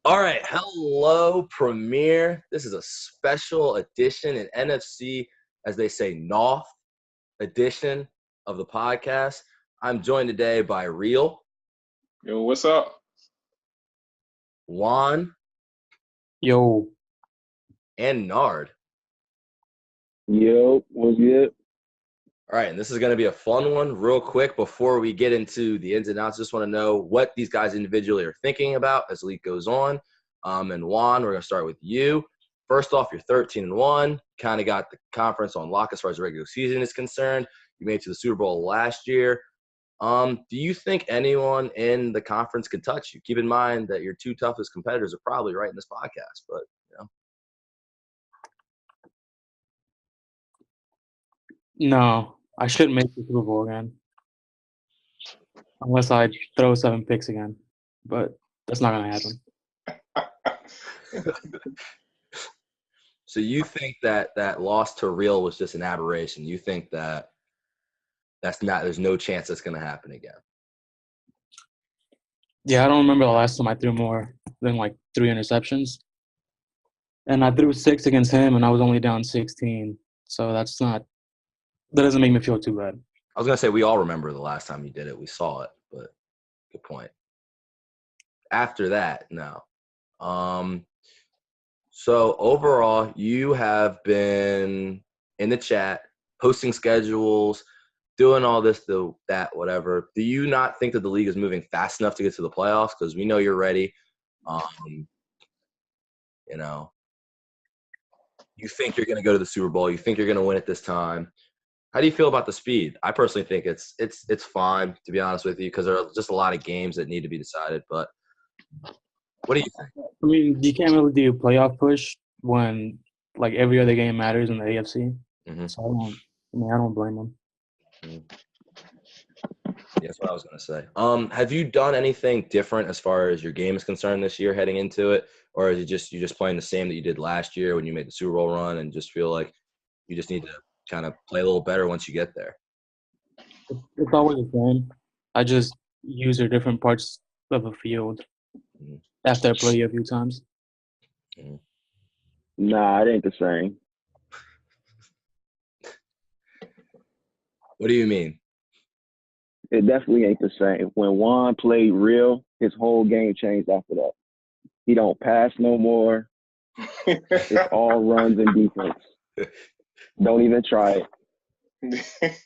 All right, hello, Premier. This is a special edition, an NFC, as they say, North edition of the podcast. I'm joined today by Real, Yo, what's up? Juan, Yo, and Nard. Yo, what's good? All right, and this is going to be a fun one. Real quick, before we get into the ins and outs, just want to know what these guys individually are thinking about as the league goes on. And Juan, we're going to start with you. First off, you're 13-1. Kind of got the conference on lock as far as the regular season is concerned. You made it to the Super Bowl last year. Do you think anyone in the conference can touch you? Keep in mind that your two toughest competitors are probably right in this podcast, but no, I shouldn't make the Super Bowl again. Unless I throw 7 picks again. But that's not going to happen. So you think that loss to Real was just an aberration? You think that there's no chance that's going to happen again? Yeah, I don't remember the last time I threw more than like 3 interceptions. And I threw 6 against him, and I was only down 16. So that doesn't make me feel too bad. I was going to say we all remember the last time you did it. We saw it, but good point. After that, no. So overall, you have been in the chat, posting schedules, doing all this, that, whatever. Do you not think that the league is moving fast enough to get to the playoffs? Because we know you're ready. You think you're going to go to the Super Bowl. You think you're going to win it this time. How do you feel about the speed? I personally think it's fine, to be honest with you, because there are just a lot of games that need to be decided. But what do you think? I mean, you can't really do a playoff push when like every other game matters in the AFC. Mm-hmm. So I don't blame them. Yeah, that's what I was going to say. Have you done anything different as far as your game is concerned this year heading into it? Or is it just you just playing the same that you did last year when you made the Super Bowl run and just feel like you just need to kind of play a little better once you get there? It's always the same. I just use the different parts of the field after I play you a few times. Nah, it ain't the same. What do you mean? It definitely ain't the same. When Juan played Real, his whole game changed after that. He don't pass no more. It's all runs and defense. Don't even try it.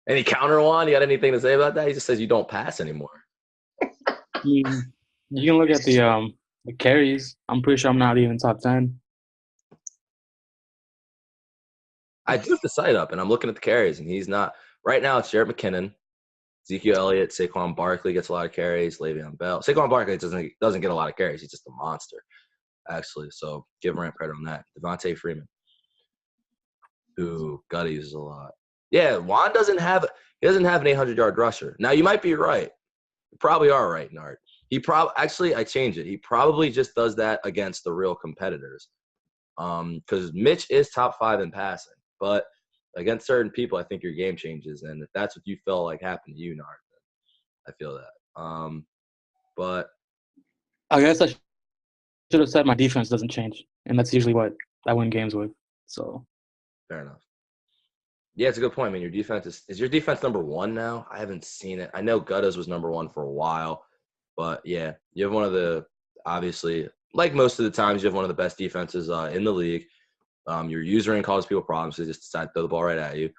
Any counter, Juan? You got anything to say about that? He just says you don't pass anymore. I mean, you can look at the carries. I'm pretty sure I'm not even top 10. I do have the site up, and I'm looking at the carries, and he's not. Right now, it's Jarrett McKinnon, Ezekiel Elliott, Saquon Barkley gets a lot of carries, Le'Veon Bell. Saquon Barkley doesn't get a lot of carries. He's just a monster, actually. So give Rant credit on that. Devontae Freeman, who Gutty uses a lot. Yeah, Juan doesn't have an 800-yard rusher. Now, you might be right. You probably are right, Nard. Actually, I changed it. He probably just does that against the real competitors. Because Mitch is top 5 in passing. But against certain people, I think your game changes. And if that's what you felt like happened to you, Nard, I feel that. But I guess I should have said my defense doesn't change. And that's usually what I win games with. So fair enough. Yeah, it's a good point. I mean, your defense is your defense number 1 now? I haven't seen it. I know Guttas was number 1 for a while. But, yeah, you have one of the – obviously, like most of the times, you have one of the best defenses in the league. Your usering causes people problems. They just decide to throw the ball right at you.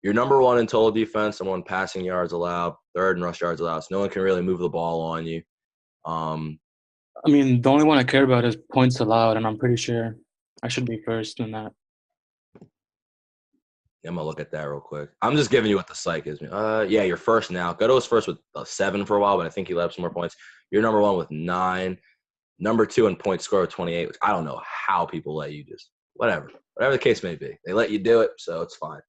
You're number 1 in total defense, number 1 passing yards allowed, 3rd in rush yards allowed. So no one can really move the ball on you. I mean, the only one I care about is points allowed, and I'm pretty sure I should be first in that. I'm going to look at that real quick. I'm just giving you what the site gives me. Yeah, you're first now. Gutto was first with 7 for a while, but I think he let up some more points. You're number 1 with 9. Number 2 in points score with 28, which I don't know how people let you just – whatever the case may be. They let you do it, so it's fine.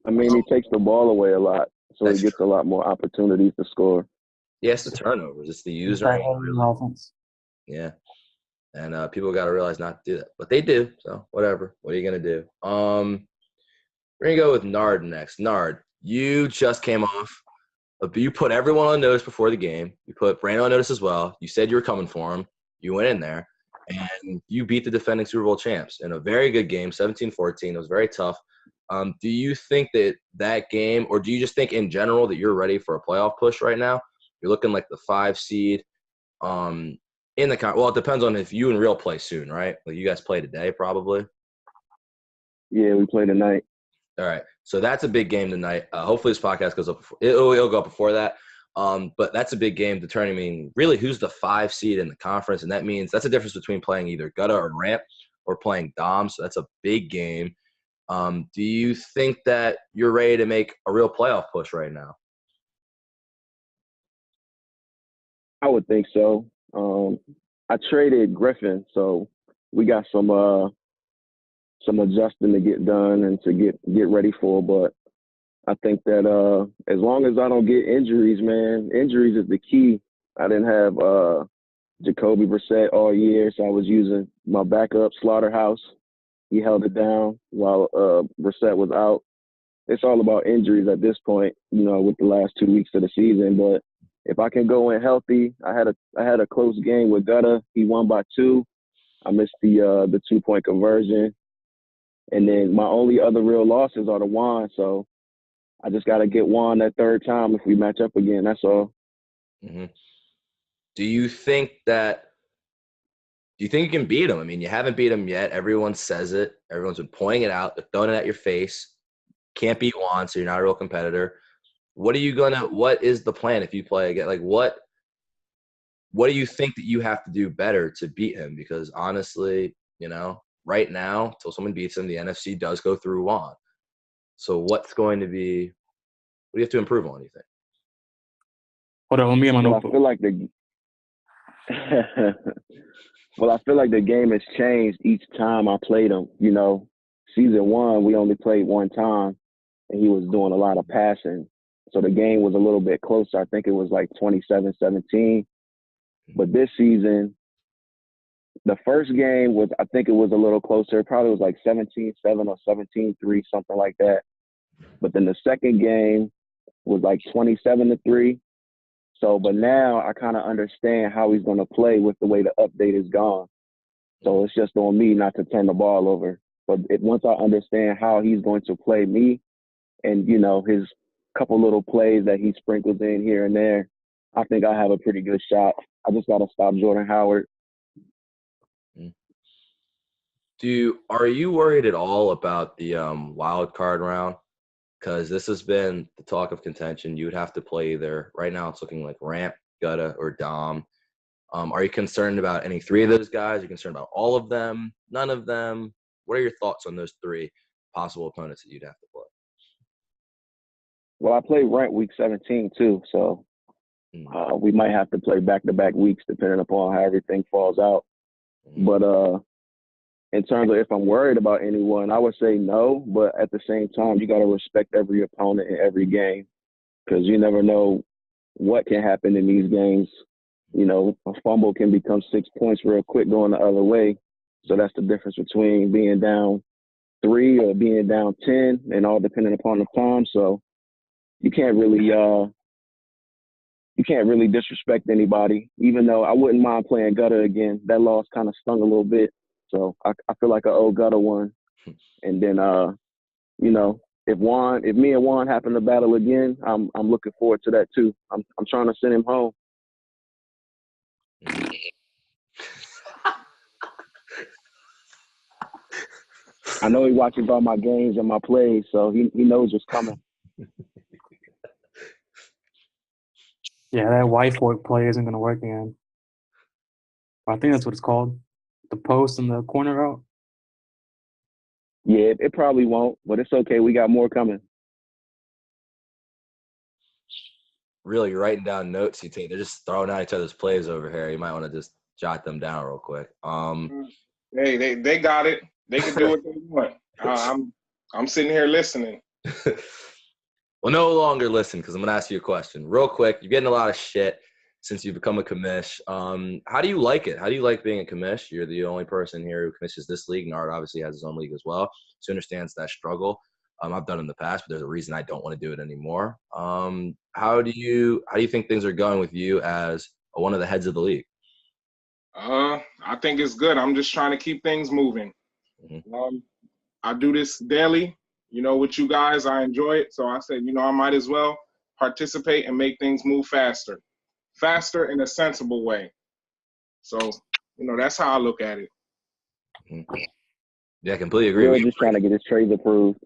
I mean, he takes the ball away a lot, so he gets true. a lot more opportunities to score. Yeah, it's the turnovers. It's the user. Offense. Yeah. And people got to realize not to do that. But they do, so whatever. What are you going to do? We're going to go with Nard next. Nard, you just came off You put everyone on notice before the game. You put Brandon on notice as well. You said you were coming for him. You went in there, and you beat the defending Super Bowl champs in a very good game, 17-14. It was very tough. Do you think that game, or do you just think in general that you're ready for a playoff push right now? You're looking like the 5 seed. In the well, it depends on if you and Real play soon, right? Like you guys play today, probably. Yeah, we play tonight. All right, so that's a big game tonight. Hopefully, this podcast goes up before it'll go up before that. But that's a big game determining really who's the 5 seed in the conference, and that means that's a difference between playing either Gutta or Ramp or playing Dom. So that's a big game. Do you think that you're ready to make a real playoff push right now? I would think so. I traded Griffin, so we got some adjusting to get done and to get ready for. But I think that as long as I don't get injuries, man, injuries is the key. I didn't have Jacoby Brissett all year, so I was using my backup Slaughterhouse. He held it down while Brissett was out. It's all about injuries at this point, with the last 2 weeks of the season. But if I can go in healthy, I had a close game with Gutta. He won by 2. I missed the 2-point conversion. And then my only other real losses are to Juan, so I just got to get Juan that third time if we match up again. That's all. Mm-hmm. Do you think you can beat him? I mean, you haven't beat him yet. Everyone says it. Everyone's been pointing it out. They're throwing it at your face. Can't beat Juan, so you're not a real competitor. What is the plan if you play again? Like, what do you think that you have to do better to beat him? Because honestly, right now, until someone beats him, the NFC does go through Juan. So what do you have to improve on, you think? Hold on, let me get my notebook. I feel like the game has changed each time I played him. Season 1, we only played one time, and he was doing a lot of passing. So the game was a little bit closer. I think it was like 27-17. But this season, the first game I think it was a little closer. It probably was like 17-7 or 17-3, something like that. But then the second game was like 27-3. So, but now I kind of understand how he's going to play with the way the update is gone. So it's just on me not to turn the ball over. But once I understand how he's going to play me and, his couple little plays that he sprinkles in here and there, I think I have a pretty good shot. I just got to stop Jordan Howard. Are you worried at all about the wild card round? Because this has been the talk of contention. You would have to play either. Right now it's looking like Ramp, Gutta, or Dom. Are you concerned about any 3 of those guys? Are you concerned about all of them? None of them? What are your thoughts on those 3 possible opponents that you'd have to play? Well, I played Ramp week 17 too, so we might have to play back-to-back weeks depending upon how everything falls out. But in terms of if I'm worried about anyone, I would say no. But at the same time, you got to respect every opponent in every game because you never know what can happen in these games. A fumble can become 6 points real quick going the other way. So that's the difference between being down 3 or being down 10, and all depending upon the time. So you can't really disrespect anybody, even though I wouldn't mind playing Gutta again. That loss kind of stung a little bit. So I feel like I owe Gutta one. And then, if me and Juan happen to battle again, I'm looking forward to that too. I'm trying to send him home. I know he watches all my games and my plays, so he knows what's coming. Yeah, that whiteboard play isn't going to work again. I think that's what it's called. The post and the corner route. Yeah, it probably won't, but it's okay. We got more coming. Really, you're writing down notes you take. They're just throwing out each other's plays over here. You might want to just jot them down real quick. Hey, they got it. They can do what they want. I'm sitting here listening. Well, no longer listen because I'm going to ask you a question. Real quick, you're getting a lot of shit since you've become a commish. How do you like it? How do you like being a commish? You're the only person here who commissions this league. Nard obviously has his own league as well, so he understands that struggle. I've done it in the past, but there's a reason I don't want to do it anymore. How do you think things are going with you as one of the heads of the league? I think it's good. I'm just trying to keep things moving. Mm-hmm. I do this daily, with you guys. I enjoy it. So I said, I might as well participate and make things move faster in a sensible way. So, that's how I look at it. Mm-hmm. Yeah, I completely agree. We're just trying to get his trades approved.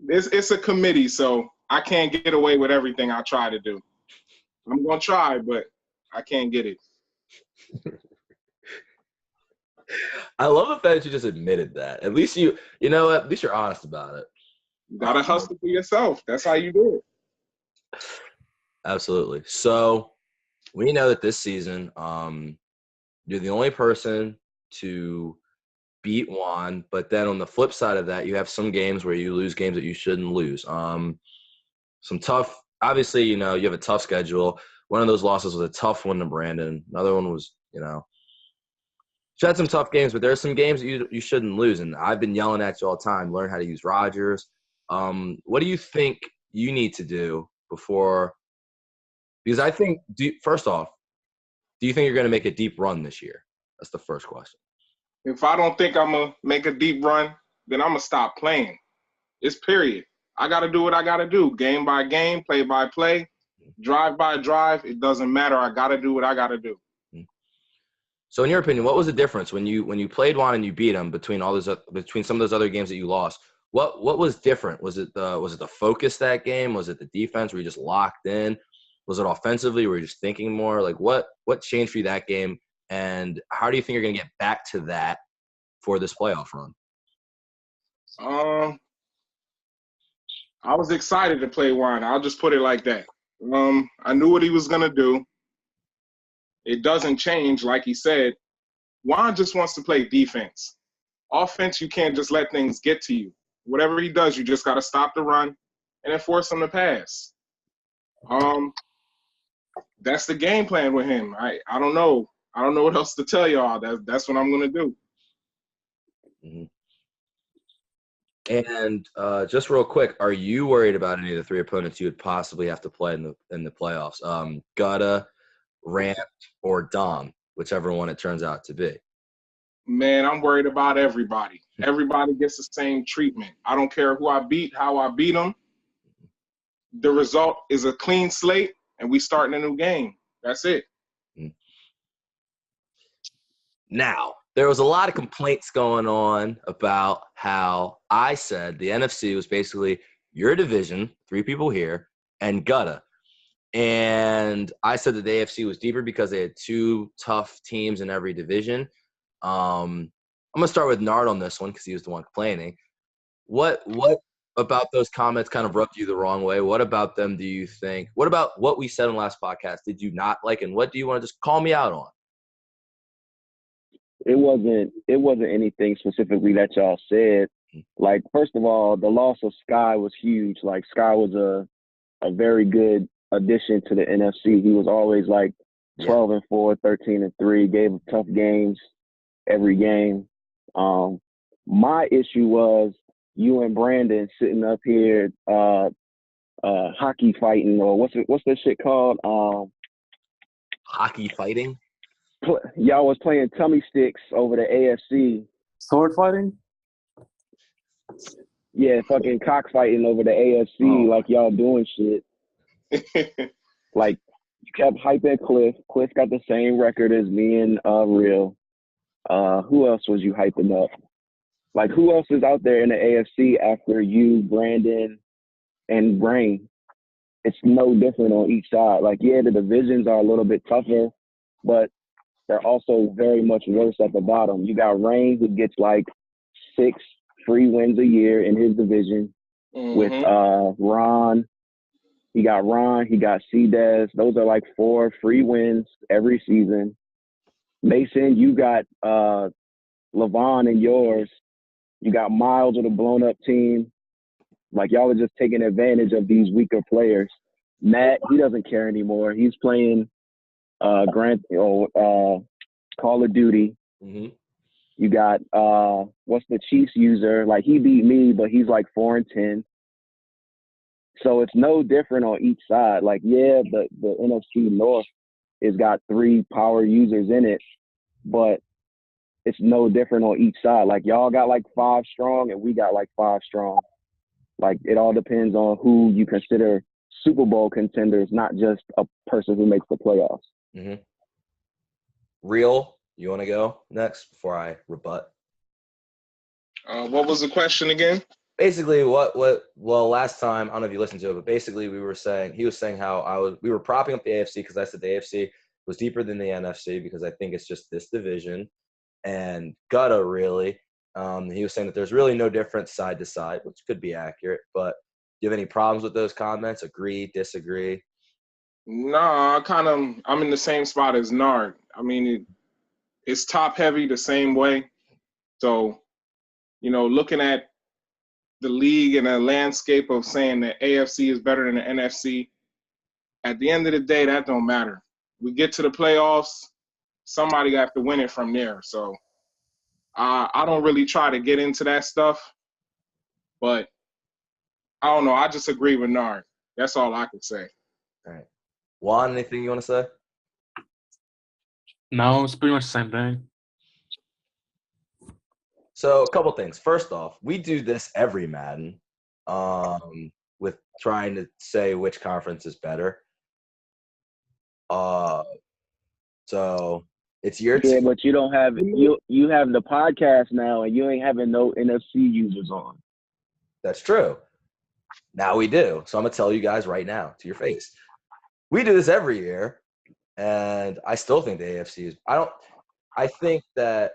It's a committee, so I can't get away with everything I try to do. I'm going to try, but I can't get it. I love the fact that you just admitted that. At least at least you're honest about it. You got to hustle for yourself. That's how you do it. Absolutely. So we know that this season, you're the only person to beat Juan, but then on the flip side of that, you have some games where you lose games that you shouldn't lose. Some tough, obviously, you have a tough schedule. One of those losses was a tough one to Brandon. Another one was, you had some tough games, but there's some games that you shouldn't lose. And I've been yelling at you all the time, learn how to use Rodgers. What do you think you need to do before – because I think, first off, do you think you're going to make a deep run this year? That's the first question. If I don't think I'm going to make a deep run, then I'm going to stop playing. It's period. I got to do what I got to do. Game by game, play by play, drive by drive. It doesn't matter. I got to do what I got to do. So in your opinion, what was the difference when you played Juan and you beat him between some of those other games that you lost? What was different? Was it the focus that game? Was it the defense? Were you just locked in? Was it offensively? Were you just thinking more? Like what changed for you that game? And how do you think you're going to get back to that for this playoff run? I was excited to play Juan. I'll just put it like that. I knew what he was going to do. It doesn't change, like he said. Juan just wants to play defense. Offense, you can't just let things get to you. Whatever he does, you just got to stop the run and then force him to pass. That's the game plan with him. I don't know. I don't know what else to tell y'all. That's what I'm going to do. Mm-hmm. And just real quick, are you worried about any of the three opponents you would possibly have to play in the playoffs? Gutta, Rant, or Dom, whichever one it turns out to be. Man, I'm worried about everybody. Everybody gets the same treatment. I don't care who I beat, how I beat them. The result is a clean slate, and we starting a new game. That's it. Now, there was a lot of complaints going on about how I said the NFC was basically your division, 3 people here, and Gutta. And I said that the AFC was deeper because they had 2 tough teams in every division. I'm going to start with Nard on this one because he was the one complaining. What about those comments kind of rubbed you the wrong way? What about them do you think – what about what we said in the last podcast did you not like, and what do you want to just call me out on? It wasn't anything specifically that y'all said. Like, first of all, the loss of Sky was huge. Like, Sky was a very good addition to the NFC. He was always like 12-4, 13-3, gave tough games every game. My issue was you and Brandon sitting up here hockey fighting, or what's that shit called? Hockey fighting? Y'all was playing tummy sticks over the AFC. Sword fighting? Yeah, fucking cockfighting over the AFC, like y'all doing shit. Like, you kept hyping Cliff. Cliff got the same record as me and Real. Who else was you hyping up? Like, who else is out there in the AFC after you, Brandon, and Brain? It's no different on each side. Like, yeah, the divisions are a little bit tougher, but they're also very much worse at the bottom. You got Rain, who gets like 6 free wins a year in his division with Ron. He got Ron, he got C-Dez. Those are like 4 free wins every season. Mason, you got Levon in yours. You got Miles with a blown-up team. Like, y'all are just taking advantage of these weaker players. Matt, he doesn't care anymore. He's playing Call of Duty. You got what's the Chiefs user? Like he beat me, but he's like 4-10. So it's no different on each side. Like, yeah, the NFC North has got 3 power users in it, but it's no different on each side. Like y'all got like 5 strong and we got like 5 strong. Like it all depends on who you consider Super Bowl contenders, not just a person who makes the playoffs. Mm-hmm. Real, you want to go next before I rebut? What was the question again? Basically, well, last time, I don't know if you listened to it, but basically he was saying how we were propping up the AFC because I said the AFC was deeper than the NFC because I think it's just this division and gutta really. He was saying that there's really no difference side to side, which could be accurate, but do you have any problems with those comments? Agree, disagree? No, I'm in the same spot as Nard. I mean, it's top heavy the same way. So, looking at the league and the landscape of saying that AFC is better than the NFC, at the end of the day, that don't matter. We get to the playoffs, somebody got to win it from there. So I don't really try to get into that stuff, but I don't know. I just agree with Nard. That's all I can say. All right. Juan, anything you want to say? No, it's pretty much the same thing. So a couple things. First off, we do this every Madden with trying to say which conference is better. So it's your Yeah, but you don't have you have the podcast now, and you ain't having no NFC users on. That's true. Now we do. So I'm gonna tell you guys right now to your face. We do this every year, and I still think the AFC is. I think that.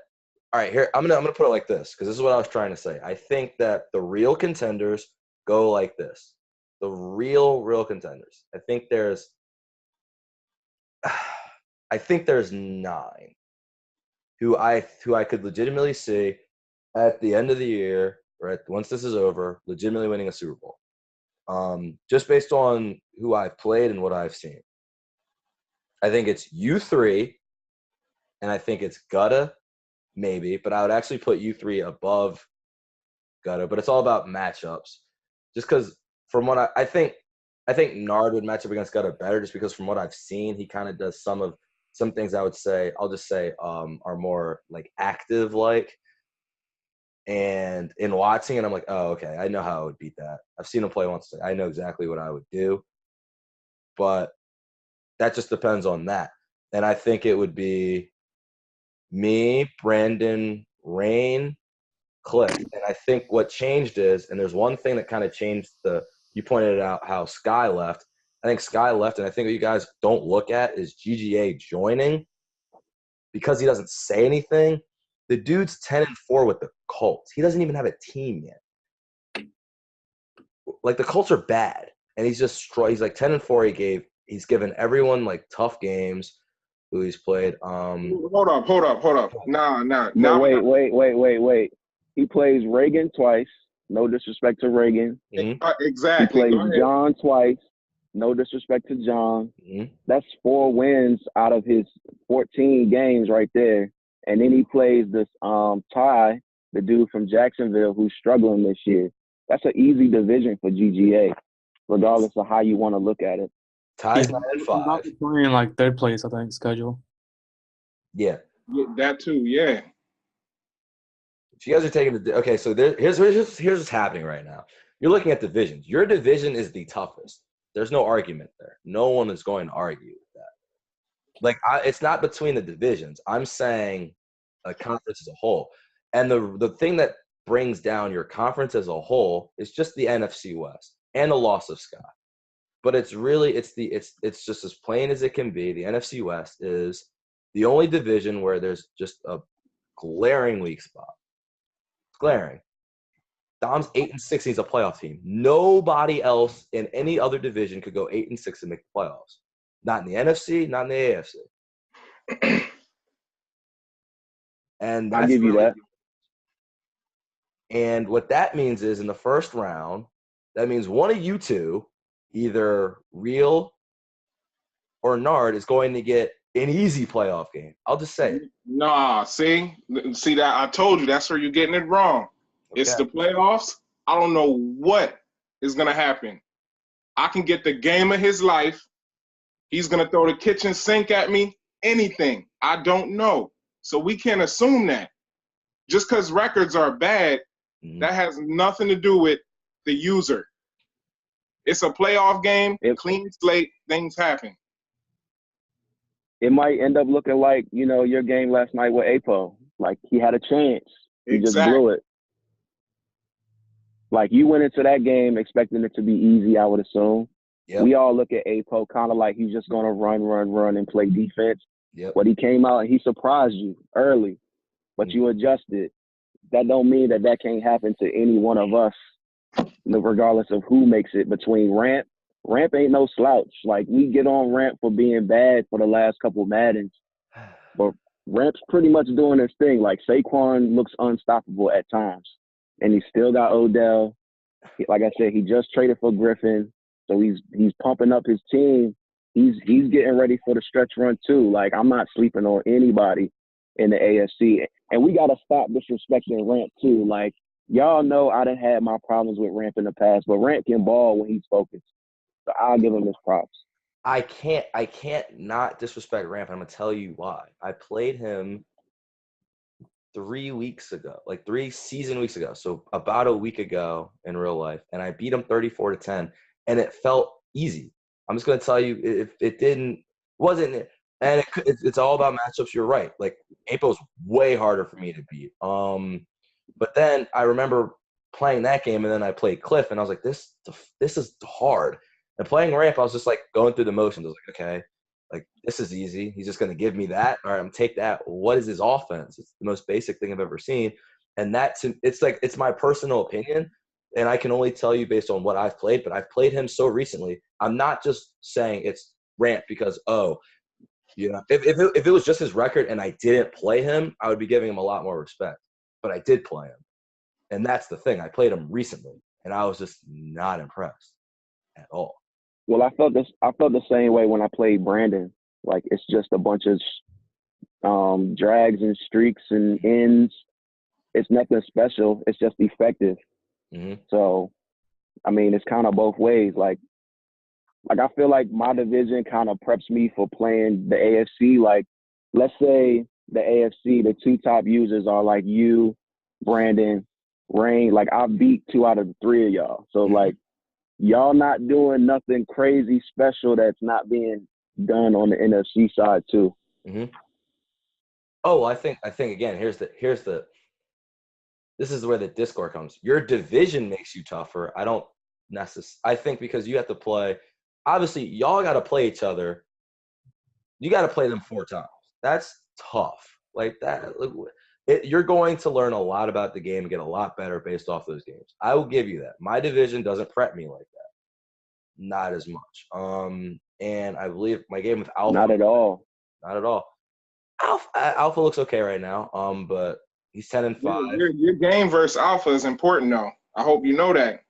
All right, here I'm gonna put it like this because this is what I was trying to say. I think that the real contenders go like this. The real contenders. I think there's 9 who I could legitimately see at the end of the year or once this is over, legitimately winning a Super Bowl. Just based on who I've played and what I've seen. I think it's you 3, and I think it's Gutta, maybe, but I would actually put you 3 above Gutta. But it's all about matchups. Just because from what I think Nard would match up against Gutta better, just because from what I've seen, he kind of does some things I would say, I'll just say, are more like active like. And in watching it, I'm like, oh, okay, I know how I would beat that. I've seen him play once. I know exactly what I would do. But that just depends on that. And I think it would be me, Brandon, Rain, Cliff. And I think what changed is, and there's one thing that kind of changed you pointed out how Sky left. I think Sky left, and I think what you guys don't look at is GGA joining because he doesn't say anything. The dude's 10-4 with the Colts. He doesn't even have a team yet. Like the Colts are bad, and he's like 10-4. He's given everyone like tough games who he's played. Hold up. Nah. No, wait. He plays Reagan twice. No disrespect to Reagan. Mm-hmm. Exactly. He plays John twice. No disrespect to John. Mm-hmm. That's 4 wins out of his 14 games right there. And then he plays this Ty, the dude from Jacksonville who's struggling this year. That's an easy division for GGA, regardless of how you want to look at it. Ty's Yeah, 9-5. playing like 3rd place, I think, schedule. Yeah. That too, yeah. If you guys are taking okay, so here's what's happening right now. You're looking at divisions. Your division is the toughest. There's no argument there. No one is going to argue with that. Like, it's not between the divisions. I'm saying a conference as a whole. And the thing that brings down your conference as a whole is just the NFC West and the loss of Scott. But it's just as plain as it can be. The NFC West is the only division where there's just a glaring weak spot. It's glaring. Dom's 8-6. He's a playoff team. Nobody else in any other division could go 8-6 and make the playoffs. Not in the NFC, not in the AFC. And I'll give you that. And what that means is in the first round, that means one of you two, either Real or Nard, is going to get an easy playoff game. I'll just say it. Nah, see that I told you that's where you're getting it wrong. Okay. It's the playoffs. I don't know what is gonna happen. I can get the game of his life. He's gonna throw the kitchen sink at me. Anything. I don't know. So we can't assume that. Just because records are bad, that has nothing to do with the user. It's a playoff game, clean slate, things happen. It might end up looking like, your game last night with Apo. Like, he had a chance. He just blew it. Like, you went into that game expecting it to be easy, I would assume. Yep. We all look at Apo kind of like he's just going to run, and play defense. Yep. But he came out and he surprised you early, but you adjusted. That don't mean that can't happen to any one of us, regardless of who makes it between Ramp. Ramp ain't no slouch. Like, we get on Ramp for being bad for the last couple of Maddens. But Ramp's pretty much doing his thing. Like, Saquon looks unstoppable at times. And he still got Odell. Like I said, he just traded for Griffin. So he's pumping up his team. He's getting ready for the stretch run too. Like, I'm not sleeping on anybody in the AFC. And we got to stop disrespecting Ramp too. Like, y'all know I done had my problems with Ramp in the past, but Ramp can ball when he's focused. So I'll give him his props. I can't not disrespect Ramp. I'm going to tell you why. I played him 3 weeks ago, like 3 season weeks ago. So about a week ago in real life. And I beat him 34-10. And it felt easy. I'm just going to tell you, if it wasn't, and it's all about matchups. You're right. Like, Apo's way harder for me to beat. But then I remember playing that game, and then I played Cliff, and I was like, this is hard. And playing Ramp, I was just like going through the motions. I was like, okay, like, this is easy. He's just going to give me that. All right, I'm going to take that. What is his offense? It's the most basic thing I've ever seen. And it's my personal opinion. And I can only tell you based on what I've played, but I've played him so recently. I'm not just saying it's Ramp because, if it was just his record and I didn't play him, I would be giving him a lot more respect. But I did play him. And that's the thing. I played him recently, and I was just not impressed at all. Well, I felt the same way when I played Brandon. Like, it's just a bunch of drags and streaks and ends. It's nothing special. It's just effective. Mm-hmm. So, I mean, it's kind of both ways. Like I feel like my division kind of preps me for playing the AFC. Like, let's say the AFC, the 2 top users are like you, Brandon, Rain. Like, I beat 2 out of the 3 of y'all. So, like, y'all not doing nothing crazy special that's not being done on the NFC side too. Mm-hmm. Oh, I think again, this is where the discord comes. Your division makes you tougher. I think because you have to play, obviously y'all got to play each other. You got to play them 4 times. That's tough. Like that. You're going to learn a lot about the game and get a lot better based off those games. I will give you that. My division doesn't prep me like that. Not as much. And I believe my game with Alpha. Not at all. Not at all. Alpha looks okay right now. But he's 10-5. Your game versus Alpha is important, though. I hope you know that.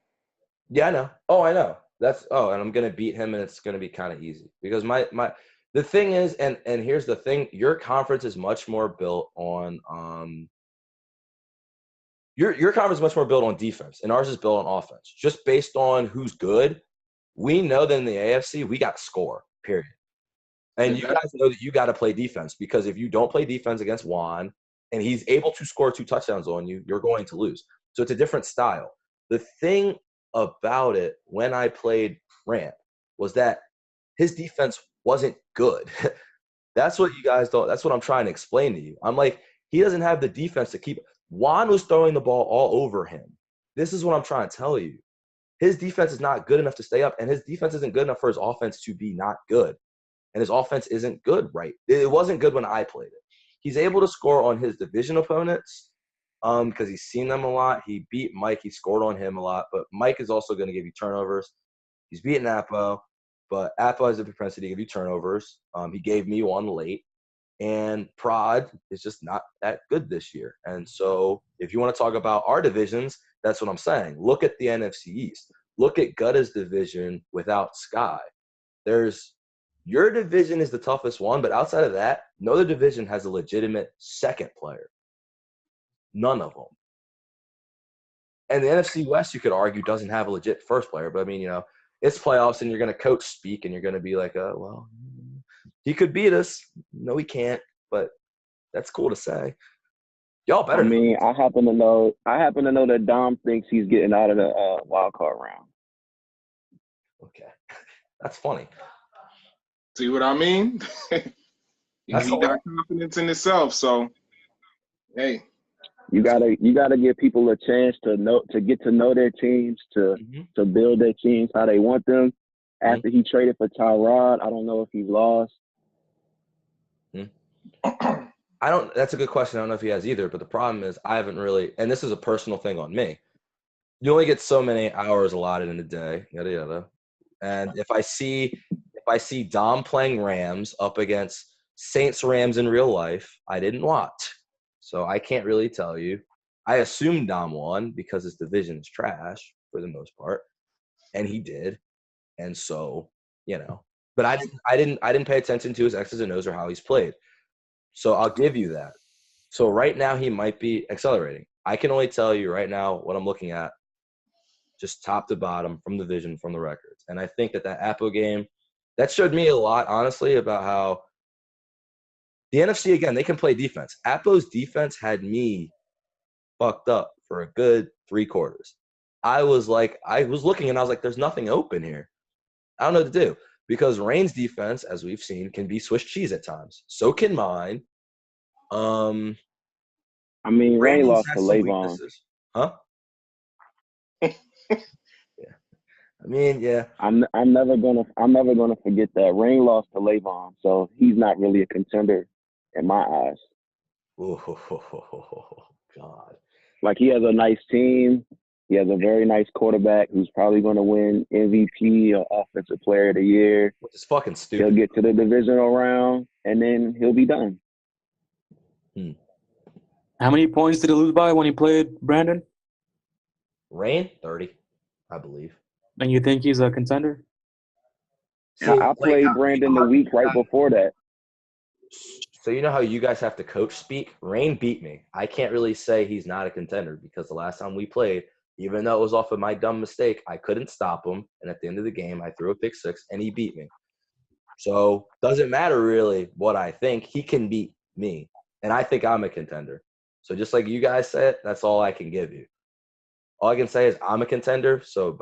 Yeah, I know. Oh, I know. And I'm gonna beat him, and it's gonna be kind of easy because the thing is, and here's the thing: your conference is much more built on your conference is much more built on defense, and ours is built on offense. Just based on who's good, we know that in the AFC we got to score. Period. And you guys know that you got to play defense because if you don't play defense against Juan and he's able to score 2 touchdowns on you, you're going to lose. So it's a different style. The thing about it when I played Ramp was that his defense wasn't good. That's what you guys don't – that's what I'm trying to explain to you. I'm like, he doesn't have the defense to keep – Juan was throwing the ball all over him. This is what I'm trying to tell you. His defense is not good enough to stay up, and his defense isn't good enough for his offense to be not good. And his offense isn't good, right? It wasn't good when I played it. He's able to score on his division opponents because he's seen them a lot. He beat Mike. He scored on him a lot. But Mike is also going to give you turnovers. He's beaten Apo, but Apo has a propensity to give you turnovers. He gave me one late. And Prod is just not that good this year. And so if you want to talk about our divisions, that's what I'm saying. Look at the NFC East. Look at Gutta's division without Sky. There's Your division is the toughest one, but outside of that, no other division has a legitimate second player. None of them. And the NFC West, you could argue, doesn't have a legit first player. But, I mean, it's playoffs, and you're going to coach speak, and you're going to be like, well, he could beat us. No, he can't. But that's cool to say. Y'all better. I mean, I happen to know that Dom thinks he's getting out of the wild card round. Okay. That's funny. See what I mean? He got confidence in himself, so hey. You gotta give people a chance to get to know their teams, to build their teams how they want them. After he traded for Tyrod, I don't know if he lost. That's a good question. I don't know if he has either, but the problem is I haven't really, and this is a personal thing on me. You only get so many hours allotted in a day, yada yada. And if I see Dom playing Rams up against Saints Rams in real life, I didn't watch. So I can't really tell you. I assumed Dom won because his division is trash for the most part. And he did. And so, but I didn't pay attention to his X's and O's or how he's played. So I'll give you that. So right now he might be accelerating. I can only tell you right now what I'm looking at, just top to bottom from the vision, from the records. And I think that Apple game, that showed me a lot, honestly, about how the NFC, again, they can play defense. Appo's defense had me fucked up for a good 3 quarters. I was looking and I was like, there's nothing open here. I don't know what to do. Because Rain's defense, as we've seen, can be Swiss cheese at times. So can mine. I mean, Rain lost to Levon. Huh? Yeah. I mean, yeah. I'm never gonna forget that. Rain lost to Levon, so he's not really a contender in my eyes. Oh, God. Like, he has a nice team. He has a very nice quarterback who's probably going to win MVP or Offensive Player of the Year. Which is fucking stupid. He'll get to the divisional round, and then he'll be done. How many points did he lose by when he played Brandon? Rain, 30, I believe. And you think he's a contender? So, I played Brandon the week right before that. So you know how you guys have to coach speak? Rain beat me. I can't really say he's not a contender because the last time we played, even though it was off of my dumb mistake, I couldn't stop him. And at the end of the game, I threw a pick 6, and he beat me. So doesn't matter really what I think. He can beat me. And I think I'm a contender. So just like you guys said, that's all I can give you. All I can say is I'm a contender. So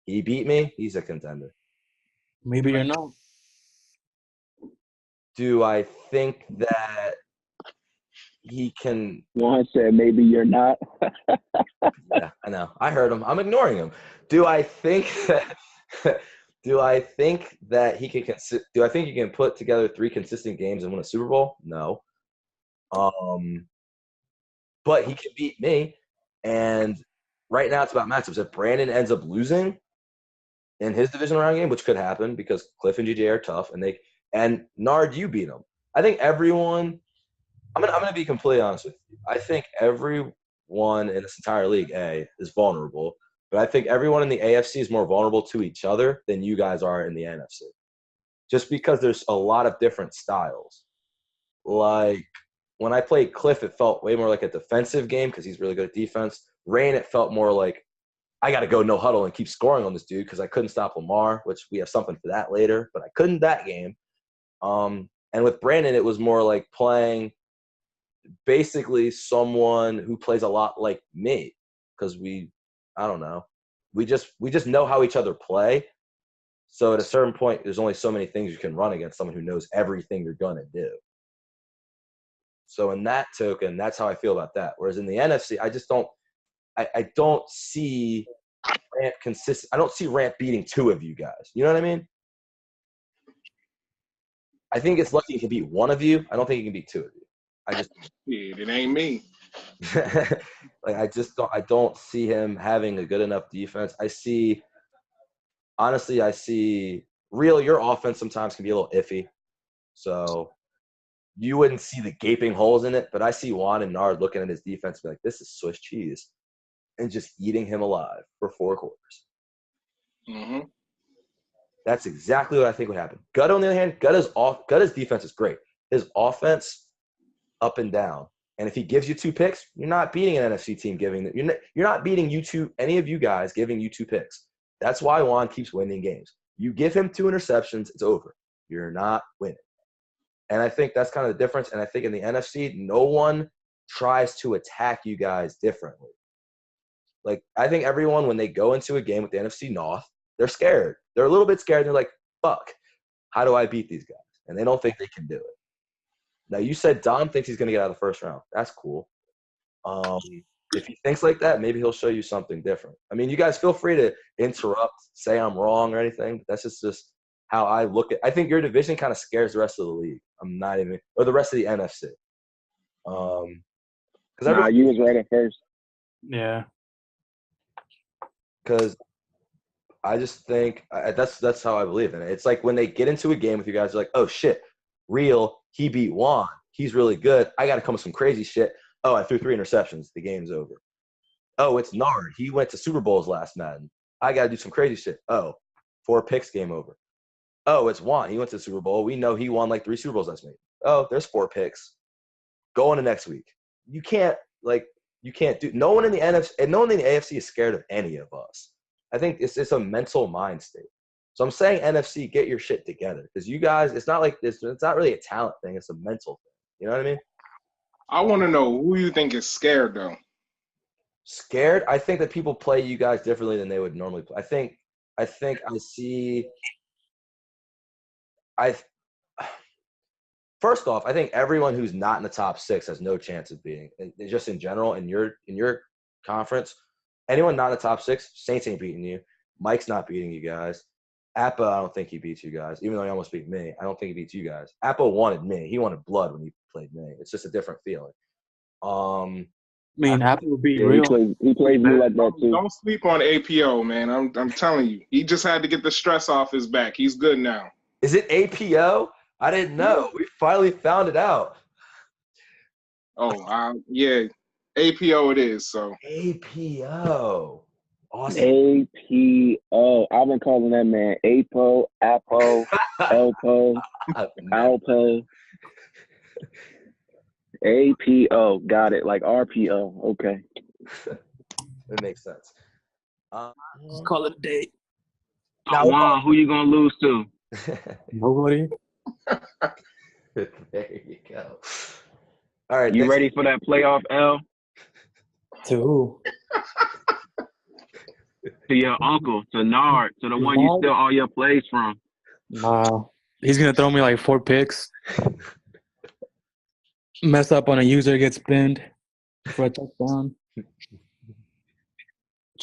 he beat me, he's a contender. Maybe you're not. Do I think that he can – Juan said maybe you're not. Yeah, I know. I heard him. I'm ignoring him. Do I think that he can – do I think he can put together 3 consistent games and win a Super Bowl? No. But he can beat me. And right now it's about matchups. If Brandon ends up losing in his divisional round game, which could happen because Cliff and GJ are tough, and Nard, you beat him. I think everyone – I'm gonna be completely honest with you. I think everyone in this entire league, is vulnerable. But I think everyone in the AFC is more vulnerable to each other than you guys are in the NFC. Just because there's a lot of different styles. Like, when I played Cliff, it felt way more like a defensive game because he's really good at defense. Rain, it felt more like I got to go no huddle and keep scoring on this dude because I couldn't stop Lamar, which we have something for that later. But I couldn't that game. And with Brandon, it was more like playing basically someone who plays a lot like me because I don't know. We just know how each other play. So at a certain point, there's only so many things you can run against someone who knows everything you're going to do. So in that token, that's how I feel about that. Whereas in the NFC, I just don't I don't see Rant consistent. I don't see Rant beating 2 of you guys. You know what I mean? I think it's lucky he can beat 1 of you. I don't think he can beat 2 of you. It ain't me. I don't see him having a good enough defense. I see your offense sometimes can be a little iffy. So you wouldn't see the gaping holes in it, but I see Juan and Nard looking at his defense and be like, this is Swiss cheese, and just eating him alive for 4 quarters. Mm-hmm. That's exactly what I think would happen. Gut, on the other hand, Gut's defense is great. His offense, up and down. And if he gives you 2 picks, you're not beating an NFC team you're not beating any of you guys giving you 2 picks. That's why Juan keeps winning games. You give him 2 interceptions, it's over. You're not winning. And I think that's kind of the difference. And I think in the NFC, no one tries to attack you guys differently. Like, I think everyone, when they go into a game with the NFC North, they're scared. They're a little bit scared. They're like, fuck, how do I beat these guys? And they don't think they can do it. Now, you said Dom thinks he's going to get out of the first round. That's cool. If he thinks like that, maybe he'll show you something different. I mean, you guys feel free to interrupt, say I'm wrong or anything. But that's just how I look at – I think your division kind of scares the rest of the league. Or the rest of the NFC. You was right at first. Yeah. Because I just think that's how I believe in it. It's like when they get into a game with you guys, they're like, oh, shit, he beat Juan. He's really good. I got to come with some crazy shit. Oh, I threw 3 interceptions. The game's over. Oh, it's Nard. He went to Super Bowls last Madden. I got to do some crazy shit. Oh, 4 picks, game over. Oh, it's Juan. He went to the Super Bowl. We know he won like 3 Super Bowls last night. Oh, there's 4 picks. Go on to next week. You can't do – no one in the NFC and no one in the AFC is scared of any of us. I think it's a mental mind state. So I'm saying NFC, get your shit together. Because you guys, it's not like this. It's not really a talent thing. It's a mental thing. You know what I mean? I want to know who you think is scared, though. Scared? I think that people play you guys differently than they would normally play. I first off, I think everyone who's not in the top 6 has no chance of beating. Just in general, in your conference, anyone not in the top 6, Saints ain't beating you. Mike's not beating you guys. Appa, I don't think he beats you guys, even though he almost beat me. I don't think he beats you guys. Appa wanted me. He wanted blood when he played me. It's just a different feeling. I mean, Appa would be real. He plays me like that too. Don't sleep on APO, man. I'm telling you. He just had to get the stress off his back. He's good now. Is it APO? I didn't know. We finally found it out. Oh, yeah. APO it is, so. APO. Awesome. APO. I've been calling that man APO, APO, ELPO, ALPO. APO. Got it. Like RPO. Okay. It makes sense. Just call it a day. Now, Juan, who you going to lose to? Nobody. There you go. All right. You ready for that playoff L? To who? To your uncle, to Nard, to the one you steal all your plays from. Nah. He's going to throw me like 4 picks. Mess up on a user, gets pinned for a touchdown.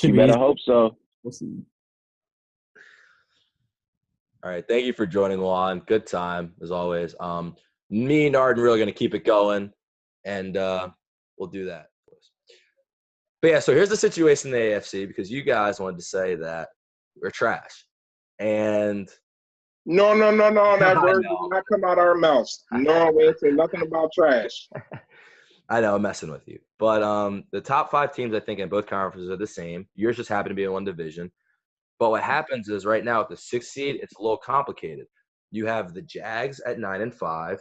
You better hope so. We'll see. All right. Thank you for joining, Juan. Good time, as always. Me and Nard are really going to keep it going, and we'll do that. But, yeah, so here's the situation in the AFC, because you guys wanted to say that we're trash. And No. That word did not come out our mouths. No, we ain't say nothing about trash. I know, I'm messing with you. But the top 5 teams, I think, in both conferences are the same. Yours just happen to be in one division. But what happens is right now with the 6th seed, it's a little complicated. You have the Jags at 9-5.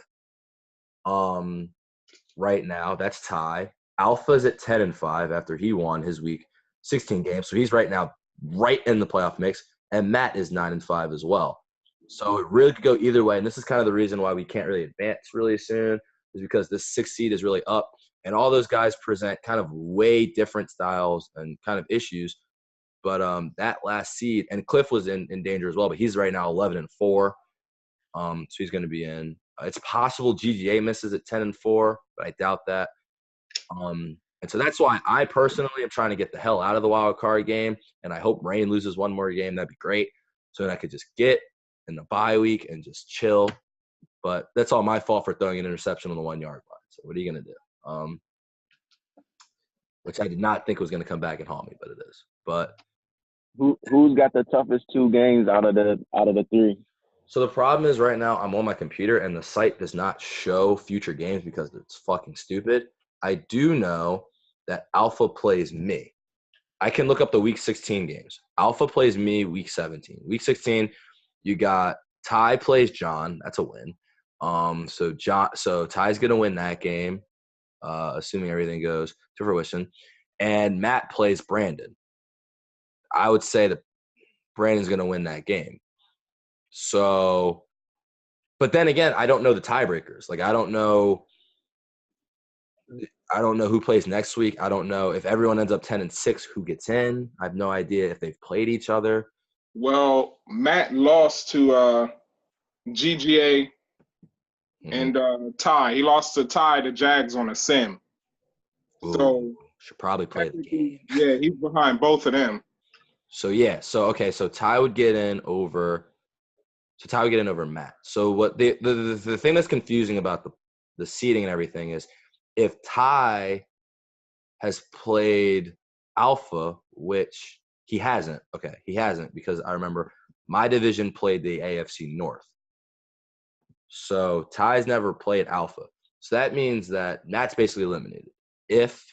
Right now, that's tie. Alpha's at 10-5 after he won his week 16 games. So he's right now right in the playoff mix. And Matt is 9-5 as well. So it really could go either way. And this is kind of the reason why we can't really advance really soon, is because this 6th seed is really up. And all those guys present kind of way different styles and kind of issues. But that last seed, and Cliff was in danger as well, but he's right now 11-4. So he's going to be in. It's possible GGA misses at 10-4, but I doubt that. And so that's why I personally am trying to get the hell out of the wild card game, and I hope Rain loses one more game. That'd be great. So then I could just get in the bye week and just chill. But that's all my fault for throwing an interception on the 1-yard line. So what are you going to do? Which I did not think was going to come back and haunt me, but it is. But who's got the toughest 2 games out of the 3? So the problem is right now I'm on my computer and the site does not show future games because it's fucking stupid. I do know that Alpha plays me. I can look up the Week 16 games. Alpha plays me Week 17. Week 16, You got Ty plays John. That's a win. So Ty's gonna win that game, assuming everything goes to fruition. And Matt plays Brandon. I would say that Brandon's gonna win that game. So, but then again, I don't know the tiebreakers. Like I don't know who plays next week. I don't know if everyone ends up 10-6, who gets in. I have no idea if they've played each other. Well, Matt lost to GGA and Ty. He lost to Ty, the Jags, on a sim. Ooh, So should probably play the game. Yeah, he's behind both of them. So yeah, so Ty would get in over. So Ty would get in over Matt. So what the thing that's confusing about the seeding and everything is if Ty has played Alpha, which he hasn't. Okay, he hasn't because I remember my division played the AFC North. So Ty's never played Alpha. So that means that Matt's basically eliminated. If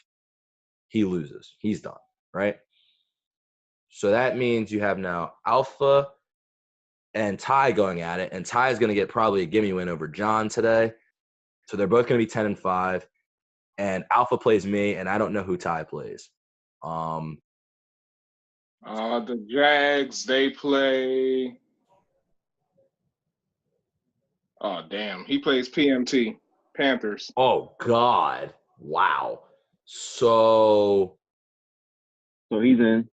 he loses, he's done, right? So that means you have now Alpha and Ty going at it, and Ty is going to get probably a gimme win over John today. So they're both going to be 10-5, and Alpha plays me, and I don't know who Ty plays. The Jags, they play. Oh damn, he plays PMT, Panthers. Oh God! Wow. So he's in.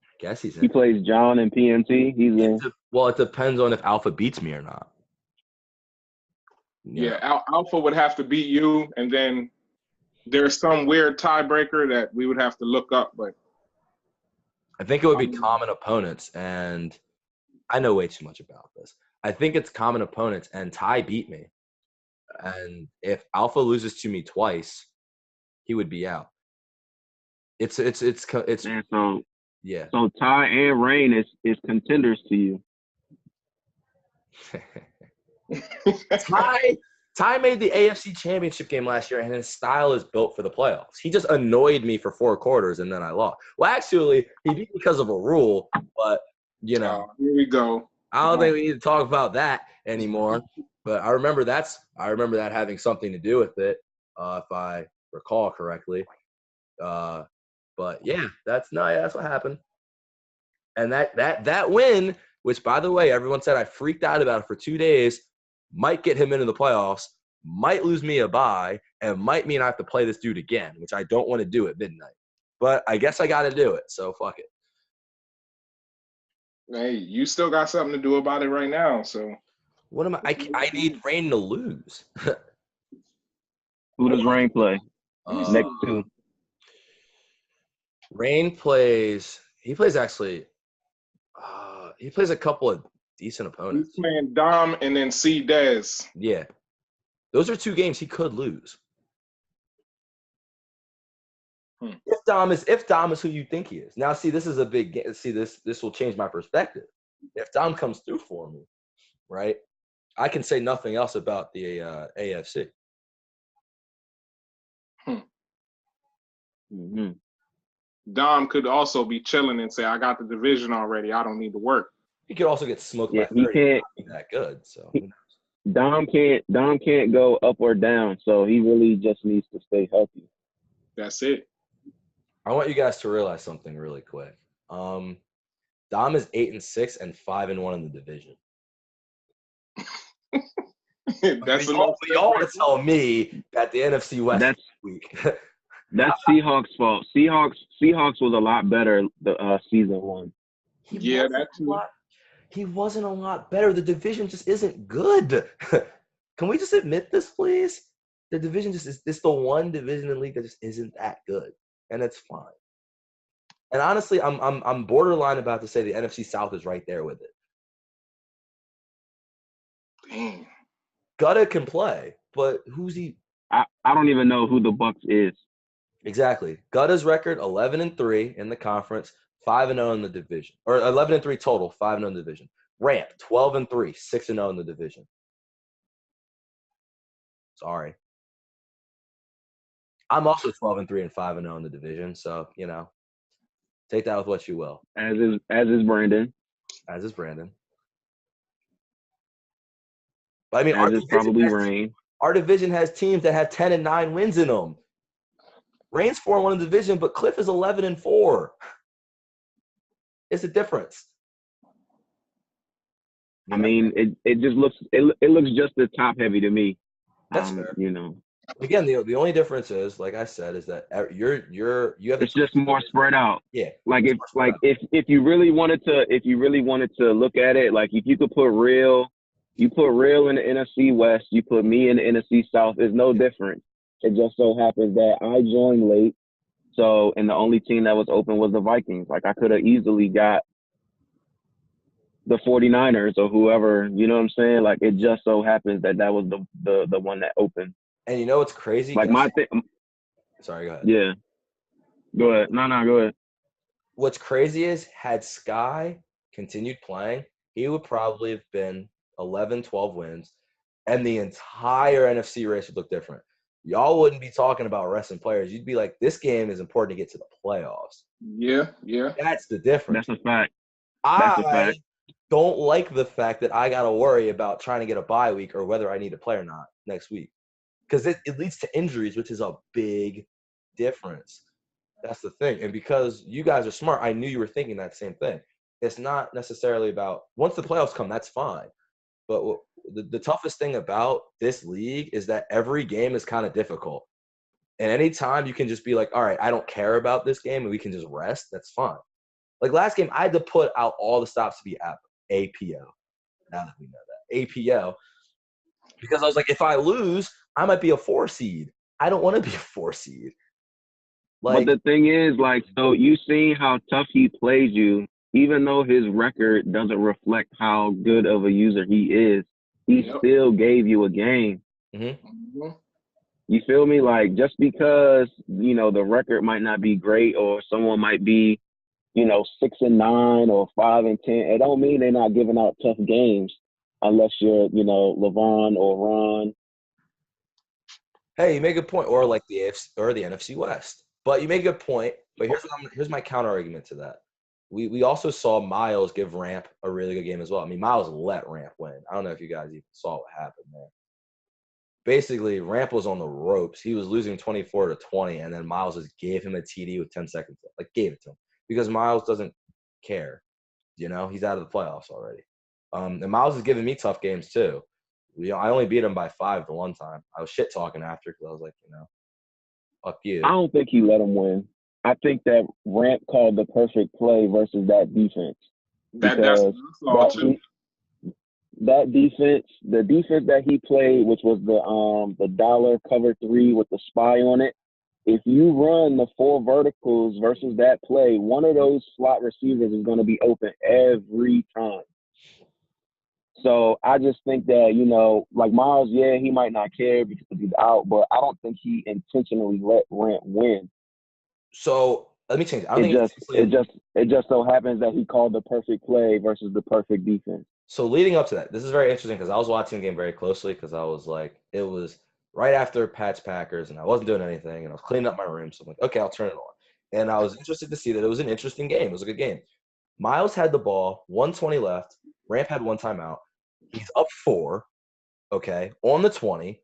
I guess he's in. He plays John and PMT. He's in. Well, it depends on if Alpha beats me or not. Yeah, Alpha would have to beat you, and then there's some weird tiebreaker that we would have to look up. But I think it would be common opponents, and I know way too much about this. I think it's common opponents, and Ty beat me. And if Alpha loses to me twice, he would be out. It's And so yeah. So Ty and Rain is contenders to you. Ty made the AFC Championship game last year, and his style is built for the playoffs. He just annoyed me for 4 quarters, and then I lost. Well, actually, he beat me because of a rule, but, here we go. I don't think we need to talk about that anymore. But I remember that having something to do with it, if I recall correctly. But yeah, that's what happened. And that win, which by the way, everyone said I freaked out about it for 2 days, might get him into the playoffs, might lose me a bye, and might mean I have to play this dude again, which I don't want to do at midnight. But I guess I got to do it, so fuck it. Hey, you still got something to do about it right now, so. What am I need Rain to lose. Who does Rain play? Next two. Rain plays – he plays actually he plays a couple of decent opponents. He's playing Dom and then C. Dez. Yeah. Those are 2 games he could lose. If Dom is who you think he is. Now, see, this is a big game. See, this will change my perspective. If Dom comes through for me, right, I can say nothing else about the AFC. Mm-hmm. Dom could also be chilling and say, I got the division already. I don't need to work. He could also get smoked by 30. He can't be that good. So Dom can't go up or down, so he really just needs to stay healthy. That's it. I want you guys to realize something really quick. Dom is 8-6 and 5-1 in the division. That's y'all want to tell me that the NFC West that's week. That's Seahawks' fault. Seahawks was a lot better the season 1. Yeah, that's he wasn't a lot better. The division just isn't good. Can we just admit this, please? The division it's the one division in the league that just isn't that good, and it's fine. And honestly, I'm borderline about to say the NFC South is right there with it. Dang. Gutta can play, but who's he? I don't even know who the Bucs is. Exactly. Gutta's record 11-3 in the conference, 5-0 in the division, or 11-3 total, 5-0 in the division. Ramp 12-3, 6-0 in the division. Sorry. I'm also 12-3 and 5-0 in the division, so take that with what you will. As is Brandon. As is Brandon. But I mean, As is probably Rain. Our division has teams that have 10 and 9 wins in them. Rain's 4-1 in the division, but Cliff is 11-4. It's a difference. I mean, it just looks it looks just as top heavy to me. That's fair. You know. Again, the only difference is, like I said, is that you have. It's just more spread out. Yeah. Like if you really wanted to look at it, like if you could put Real in the NFC West, you put me in the NFC South. It's no different. It just so happens that I joined late, and the only team that was open was the Vikings. Like I could have easily got the 49ers or whoever, you know what I'm saying? Like it just so happens that was the one that opened. And you know what's crazy? Like my thing. Sorry, go ahead. Yeah. Go ahead. No, go ahead. What's crazy is had Sky continued playing, he would probably have been 11, 12 wins, and the entire NFC race would look different. Y'all wouldn't be talking about resting players. You'd be like, this game is important to get to the playoffs. Yeah. That's the difference. That's a fact. I don't like the fact that I got to worry about trying to get a bye week or whether I need to play or not next week. Because it leads to injuries, which is a big difference. That's the thing. And because you guys are smart, I knew you were thinking that same thing. It's not necessarily about – once the playoffs come, that's fine. But the toughest thing about this league is that every game is kind of difficult. And anytime you can just be like, all right, I don't care about this game and we can just rest, that's fine. Like last game, I had to put out all the stops to be APO. Now that we know that. APO. Because I was like, if I lose, I might be a 4 seed. I don't want to be a 4 seed. But the thing is, like, so you seen how tough he plays you, even though his record doesn't reflect how good of a user he is, he still gave you a game. Mm-hmm. You feel me? Like, just because, you know, the record might not be great or someone might be, you know, 6-9 or 5-10, it don't mean they're not giving out tough games unless you're, you know, LeVon or Ron. Hey, you make a point, or like the AFC or the NFC West. But you make a good point. But here's my counter argument to that. We also saw Miles give Ramp a really good game as well. I mean, Miles let Ramp win. I don't know if you guys even saw what happened there. Basically, Ramp was on the ropes. He was losing 24-20, and then Miles just gave him a TD with 10 seconds left. Like, gave it to him. Because Miles doesn't care. You know, he's out of the playoffs already. And Miles has given me tough games too. I only beat him by 5 the one time. I was shit talking after because I was like, you know, fuck you. I don't think he let him win. I think that Ramp called the perfect play versus that defense. That defense, the defense that he played, which was the dollar cover 3 with the spy on it. If you run the 4 verticals versus that play, one of those slot receivers is going to be open every time. So I just think that, you know, like Miles, yeah, he might not care because he's out, but I don't think he intentionally let Ramp win. So let me change it. It just so happens that he called the perfect play versus the perfect defense. So leading up to that, this is very interesting because I was watching the game very closely because I was like, it was right after Pats Packers and I wasn't doing anything and I was cleaning up my room. So I'm like, okay, I'll turn it on. And I was interested to see that it was an interesting game. It was a good game. Miles had the ball, 1:20 left. Ramp had 1 timeout. He's up 4, okay, on the 20.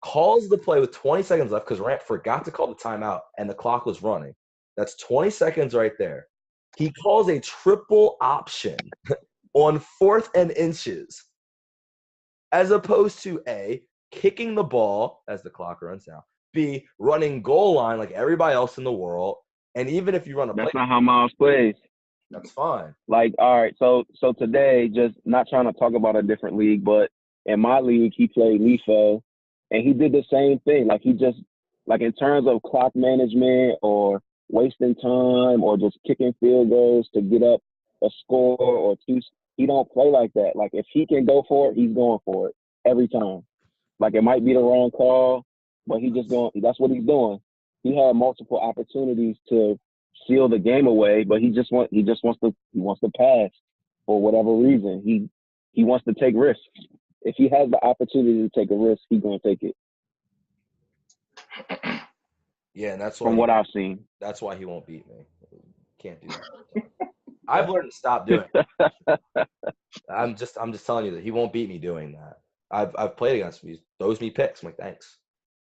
Calls the play with 20 seconds left because Ramp forgot to call the timeout and the clock was running. That's 20 seconds right there. He calls a triple option on 4th and inches as opposed to A, kicking the ball as the clock runs down, B, running goal line like everybody else in the world, and even if you run a play. That's not how Miles plays. That's fine. Like, all right, so today, just not trying to talk about a different league, but in my league, he played LIFO, and he did the same thing. Like, he just, like, in terms of clock management or wasting time or just kicking field goals to get up a score or 2, he don't play like that. Like, if he can go for it, he's going for it every time. Like, it might be the wrong call, but that's what he's doing. He had multiple opportunities to seal the game away, but he wants to pass for whatever reason. He wants to take risks. If he has the opportunity to take a risk, he's gonna take it. Yeah, and that's why from what I've seen. That's why he won't beat me. Can't do that. I've learned to stop doing it. I'm just telling you that he won't beat me doing that. I've played against him. He throws me picks. I'm like, thanks.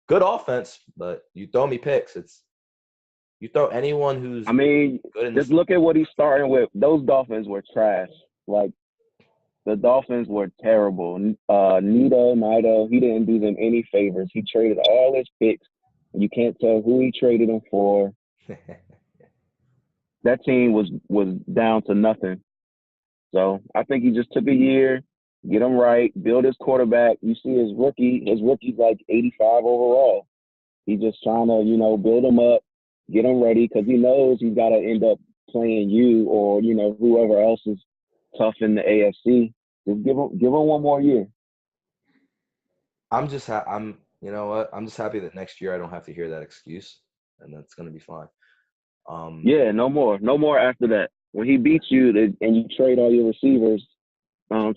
Good offense, but you throw me picks. You throw anyone who's I mean, good in just this. look at what he's starting with. Those Dolphins were trash. Like, the Dolphins were terrible. Nido, he didn't do them any favors. He traded all his picks. You can't tell who he traded them for. That team was down to nothing. So I think he just took a year, get him right, build his quarterback. You see his rookie. His rookie's like 85 overall. He's just trying to, build him up, get him ready, because he knows he's got to end up playing you or, whoever else is tough in the AFC. Just give him one more year. I'm just you know what? I'm just happy that next year I don't have to hear that excuse, and that's gonna be fine. Yeah, no more after that. When he beats you and you trade all your receivers,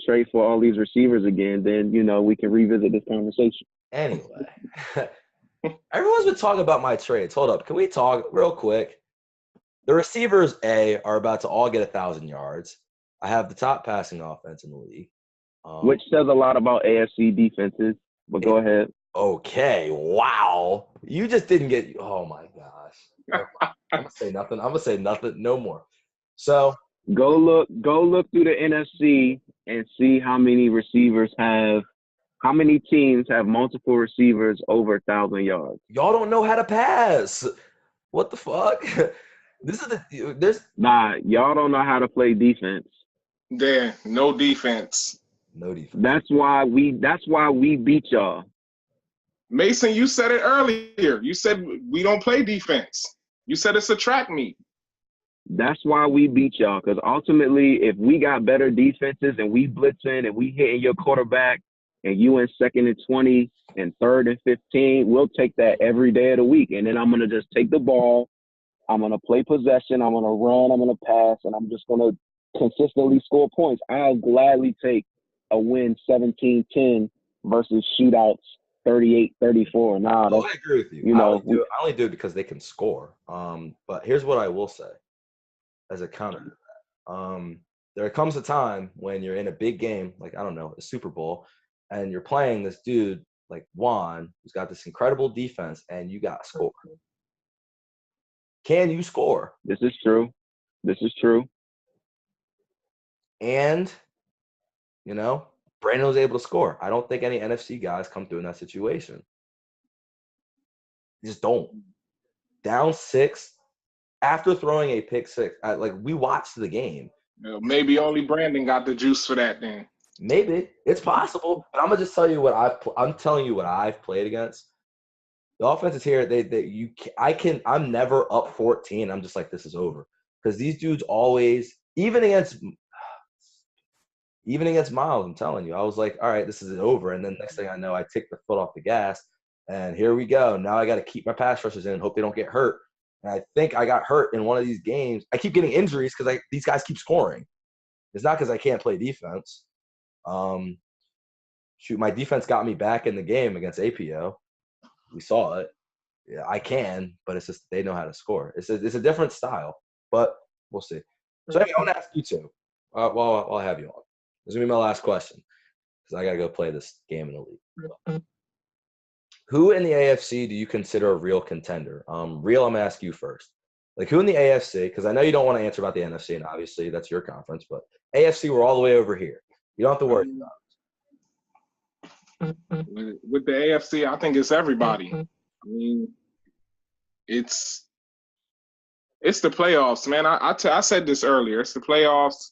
trade for all these receivers again, then we can revisit this conversation. Anyway, everyone's been talking about my trades. Hold up, can we talk real quick? The receivers are about to all get 1,000 yards. I have the top passing offense in the league, which says a lot about AFC defenses. But go ahead. Okay, wow. You just didn't get – oh, my gosh. I'm going to say nothing. I'm going to say nothing. No more. So – Go look through the NFC and see how many teams have multiple receivers over 1,000 yards. Y'all don't know how to pass. What the fuck? Y'all don't know how to play defense. There, no defense. No defense. That's why we beat y'all. Mason, you said it earlier. You said we don't play defense. You said it's a track meet. That's why we beat y'all, because ultimately, if we got better defenses and we blitzing and we hitting your quarterback and you in 2nd and 20 and 3rd and 15, we'll take that every day of the week. And then I'm going to just take the ball. I'm going to play possession. I'm going to run. I'm going to pass. And I'm just going to consistently score points. I'll gladly take a win 17-10 versus shootouts 38-34. I agree with you. I only do it because they can score. But here's what I will say as a counter to that. There comes a time when you're in a big game, like, I don't know, a Super Bowl, and you're playing this dude like Juan, who's got this incredible defense, and you got to score. Can you score? This is true. And, Brandon was able to score. I don't think any NFC guys come through in that situation. You just don't. Down 6, after throwing a pick 6, we watched the game. Maybe only Brandon got the juice for that then. Maybe. It's possible. But I'm going to just tell you I'm telling you what I've played against. The offense is here. I'm never up 14. I'm just like, this is over. Because these dudes always, even against Miles, I'm telling you, I was like, all right, this is over. And then next thing I know, I take the foot off the gas, and here we go. Now I got to keep my pass rushers in and hope they don't get hurt. And I think I got hurt in one of these games. I keep getting injuries because these guys keep scoring. It's not because I can't play defense. My defense got me back in the game against APO. We saw it. Yeah, I can, but it's just they know how to score. It's a different style, but we'll see. So anyway, I want to ask you two while I have you on. This is going to be my last question because I got to go play this game in the league. Who in the AFC do you consider a real contender? Real, I'm going to ask you first. Like, who in the AFC, because I know you don't want to answer about the NFC, and obviously that's your conference, but AFC, we're all the way over here. You don't have to worry about it. With the AFC, I think it's everybody. I mean, it's the playoffs, man. I said this earlier. It's the playoffs.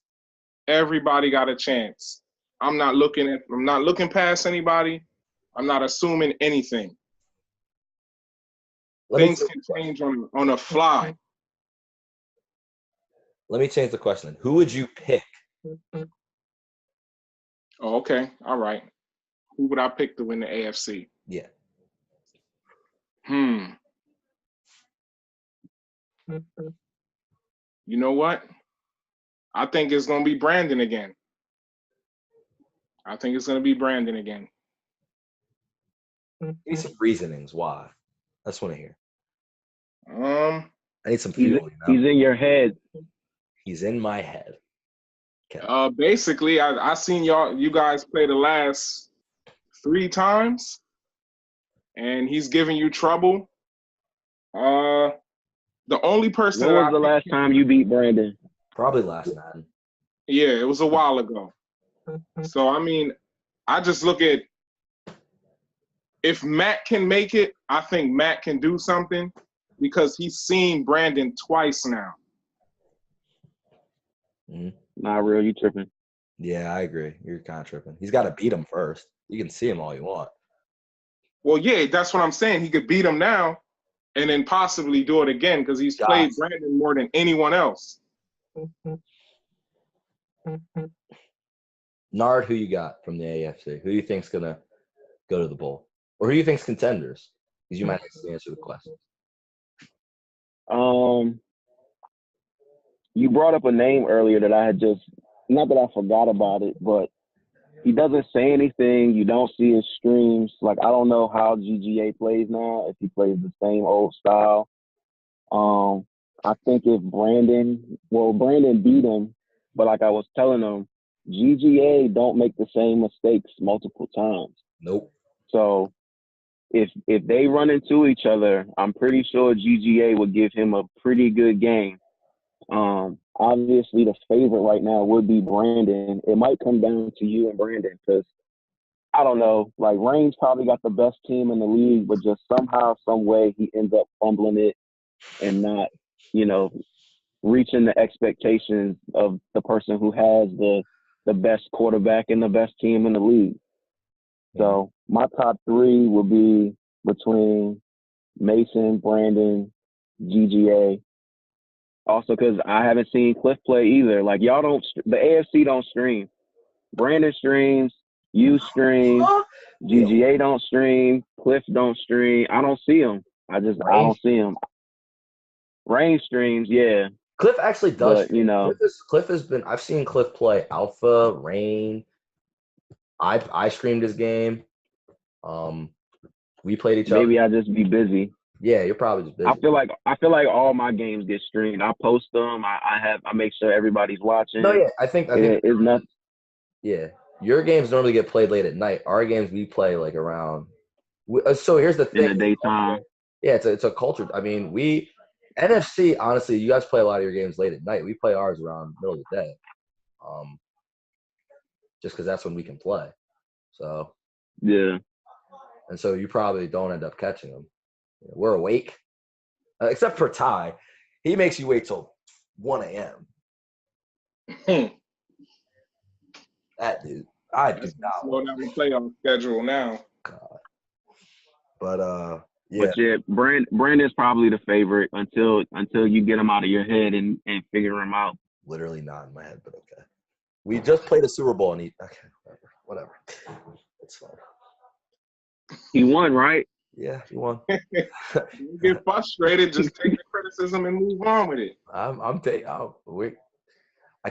Everybody got a chance. I'm not looking past anybody. I'm not assuming anything. Things can change on a fly. Let me change the question. Who would you pick? Oh, okay. All right. Who would I pick to win the AFC? Yeah. You know what? I think it's going to be Brandon again. Give me some reasonings why. That's what I hear. I need some fuel. He's in your head. He's in my head. Basically, I seen you guys play the last 3 times, and he's giving you trouble. The only person When was the last time you beat Brandon? Probably last Madden. Yeah, it was a while ago. So, I mean, I just look at if Matt can make it, I think Matt can do something because he's seen Brandon twice now. Not real, you tripping. Yeah, I agree. You're kind of tripping. He's got to beat him first. You can see him all you want. Well, yeah, that's what I'm saying. He could beat him now and then possibly do it again because he's played Brandon more than anyone else. Nard, who you got from the AFC? Who do you think's going to go to the bowl? Or who do you think's contenders? Because you might actually answer the question. You brought up a name earlier that I had just, not that I forgot about it, but he doesn't say anything. You don't see his streams. Like, I don't know how GGA plays now, if he plays the same old style. I think if Brandon beat him, but like I was telling him, GGA don't make the same mistakes multiple times. Nope. So if they run into each other, I'm pretty sure GGA would give him a pretty good game. Obviously the favorite right now would be Brandon. It might come down to you and Brandon because I don't know, like Reigns probably got the best team in the league, but just somehow, some way he ends up fumbling it and not, reaching the expectations of the person who has the best quarterback and the best team in the league. So my top 3 will be between Mason, Brandon, GGA. Also, because I haven't seen Cliff play either. Like, the AFC don't stream. Brandon streams, you stream, GGA don't stream, Cliff don't stream. I don't see him. I don't see him. Rain streams, yeah. Cliff actually does. But, Cliff has been. I've seen Cliff play Alpha, Rain. I streamed his game. We played each other. Maybe I just be busy. Yeah, you're probably just busy. I feel like all my games get streamed. I post them. I make sure everybody's watching. No, yeah, I think it's nothing. Yeah, your games normally get played late at night. Our games we play like around. So here's the thing. In the daytime. Yeah, it's a culture. I mean, NFC. Honestly, you guys play a lot of your games late at night. We play ours around middle of the day. Just because that's when we can play. So. Yeah. And so you probably don't end up catching them. We're awake, except for Ty. He makes you wait till 1 a.m. That dude, I do not. Slow down the playoff schedule now. God. But yeah. But yeah, Brandon's probably the favorite until you get him out of your head and figure him out. Literally not in my head, but okay. We just played a Super Bowl and whatever. It's fine. He won, right? Yeah, he won. Don't get frustrated. Just take the criticism and move on with it. I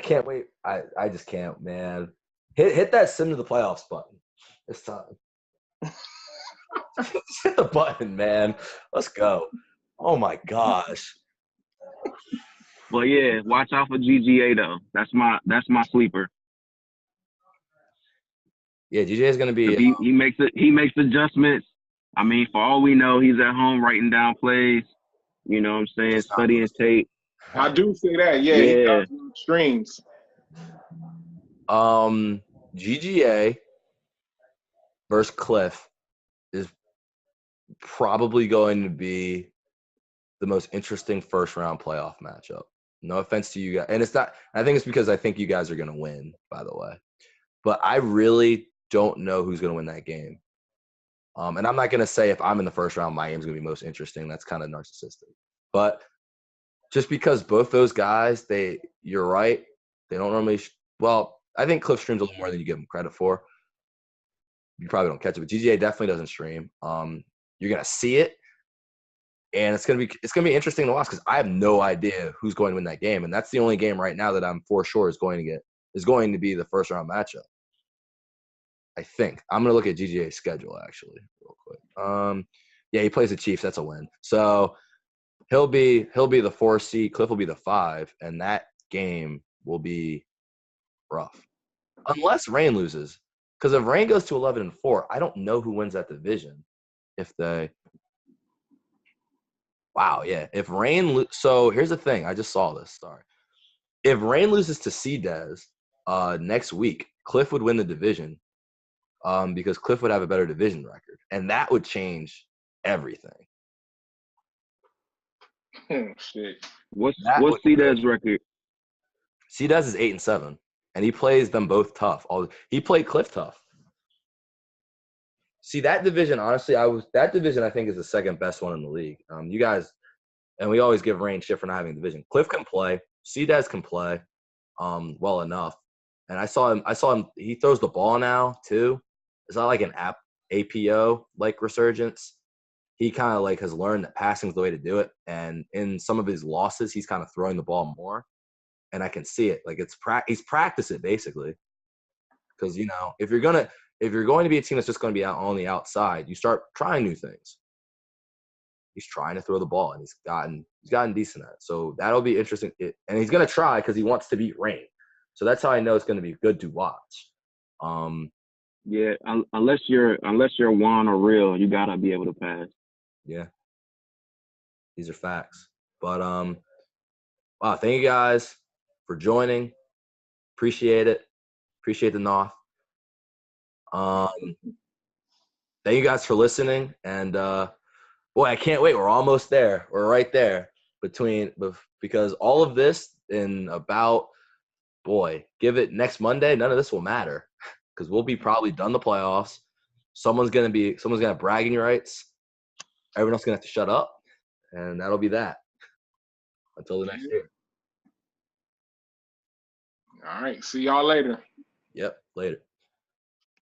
can't wait. I just can't, man. Hit that sim to the playoffs button. It's time. Hit the button, man. Let's go. Oh my gosh. Well, yeah. Watch out for GGA though. That's my sleeper. Yeah, GGA is gonna be. He makes adjustments. I mean, for all we know, he's at home writing down plays. You know what I'm saying? Studying tape. I do say that. Yeah. He does streams. GGA versus Cliff is probably going to be the most interesting first round playoff matchup. No offense to you guys. And it's not, I think it's because I think you guys are going to win, by the way. But I really don't know who's going to win that game. And I'm not going to say if I'm in the first round, my game's going to be most interesting. That's kind of narcissistic. But just because both those guys, you're right. They don't normally I think Cliff streams a little more than you give him credit for. You probably don't catch it, but GGA definitely doesn't stream. You're going to see it. And it's gonna be interesting to watch because I have no idea who's going to win that game, and that's the only game right now that I'm for sure is going to be the first round matchup. I think I'm gonna look at GGA's schedule actually real quick. Yeah, he plays the Chiefs. That's a win. So he'll be the 4 seed. Cliff will be the 5, and that game will be rough. Unless Reign loses. Because if Reign goes to 11-4, I don't know who wins that division. If they – wow, yeah. If Reign so here's the thing. I just saw this. Sorry. If Reign loses to C-Dez next week, Cliff would win the division because Cliff would have a better division record. And that would change everything. Shit. What's C-Dez's record? C-Dez is 8-7, and he plays them both tough. He played Cliff tough. See, that division, honestly, that division I think is the second best one in the league. You guys, and we always give Reign shit for not having a division. Cliff can play. C-Dez can play well enough. And I saw him, he throws the ball now, too. It's not like an APO, like, resurgence. He kind of, like, has learned that passing is the way to do it. And in some of his losses, he's kind of throwing the ball more. And I can see it. Like, he's practiced it, basically. Because, you know, if you're going to be a team that's just going to be out on the outside, you start trying new things. He's trying to throw the ball, and he's gotten decent at it. So that'll be interesting. And he's going to try because he wants to beat Reign. So that's how I know it's going to be good to watch. Yeah, unless you're Juan or Real, you gotta be able to pass. Yeah, these are facts. But wow, thank you guys for joining. Appreciate it. Appreciate the North. Thank you guys for listening. And boy, I can't wait. We're almost there. We're right there because all of this in about, give it next Monday. None of this will matter because we'll be probably done the playoffs. Someone's gonna have bragging rights. Everyone else is gonna have to shut up, and that'll be that until the next year. All right. See y'all later. Yep. Later.